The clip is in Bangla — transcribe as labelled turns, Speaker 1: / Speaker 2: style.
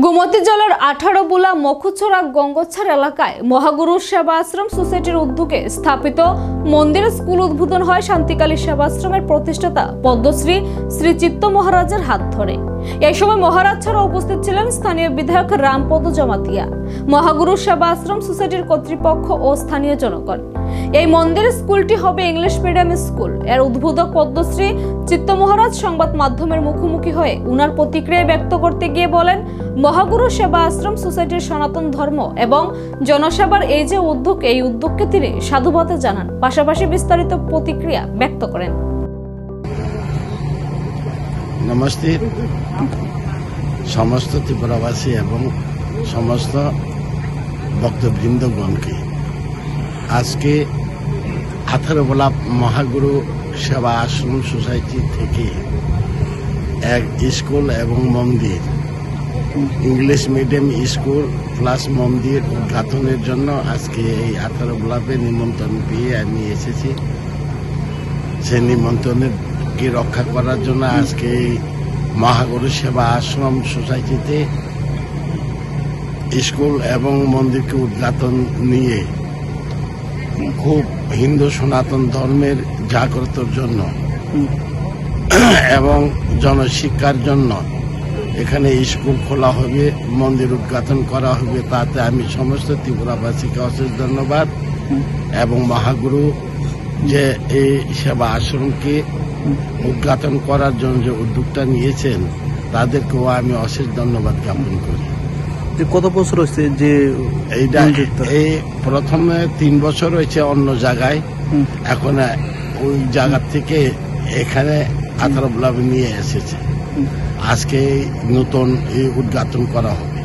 Speaker 1: গোমতী জেলার 18 বুলা মখুছড়া গঙ্গছাড় এলাকায় মহাগুরু সেবা আশ্রম সোসাইটির উদ্যোগে স্থাপিত মন্দির স্কুল উদ্বোধন হয় শান্তিকালী সেবাশ্রমের প্রতিষ্ঠাতা পদ্মশ্রী শ্রী চিত্ত মহারাজের হাত ধরে। এই সময় মহারাজ ছাড়া উপস্থিত ছিলেন স্থানীয় বিধায়ক রামপদ জমাতিয়া, মহাগুরু সেবা আশ্রম সোসাইটির কর্তৃপক্ষ ও স্থানীয় জনগণ। এই মন্দির স্কুলটি হবে ইংলিশ মিডিয়াম স্কুল। এর উদ্বোধক পদ্মশ্রী চিত্ত মহারাজ সংবাদ মাধ্যমের মুখোমুখি হয়ে উনার প্রতিক্রিয়া ব্যক্ত করতে গিয়ে বলেন, মহাগুরু সেবা আশ্রম সোসাইটির সনাতন ধর্ম এবং জনসেবার এই যে উদ্যোগ, এই উদ্যোগকে তিনি সাধুবাদ জানান, পাশাপাশি বিস্তারিত প্রতিক্রিয়া ব্যক্ত করেন।
Speaker 2: নমস্তে সমস্ত ত্রিপুরাবাসী এবং সমস্ত ভক্তবৃন্দগণকে। আজকে 18 বুলা মহাগুরু সেবা আশ্রম সোসাইটি থেকে এক স্কুল এবং মন্দির, ইংলিশ মিডিয়াম স্কুল প্লাস মন্দির উদ্ঘাটনের জন্য আজকে এই 18 বুলাতে নিমন্ত্রণ পেয়ে আমি এসেছি। সেই নিমন্ত্রণকে রক্ষা করার জন্য আজকে মহাগুরু সেবা আশ্রম সোসাইটিতে স্কুল এবং মন্দিরকে উদ্ঘাটন নিয়ে খুব হিন্দু সনাতন ধর্মের জাগ্রতর জন্য এবং জনশিক্ষার জন্য এখানে স্কুল খোলা হবে, মন্দির উদ্ঘাটন করা হবে। তাতে আমি সমস্ত ত্রিপুরাবাসীকে অশেষ ধন্যবাদ এবং মহাগুরু যে এই সেবা আশ্রমকে উদ্ঘাটন করার জন্য যে উদ্যোগটা নিয়েছেন তাদেরকেও আমি অশেষ ধন্যবাদ জ্ঞাপন করি।
Speaker 3: কত বছর হয়েছে যে
Speaker 2: এইটা? এই প্রথমে 3 বছর হয়েছে অন্য জায়গায়, এখন ওই জায়গা থেকে এখানে 18 বুলা নিয়ে এসেছে। আজকে নতুন এই উদ্ঘাটন করা হবে।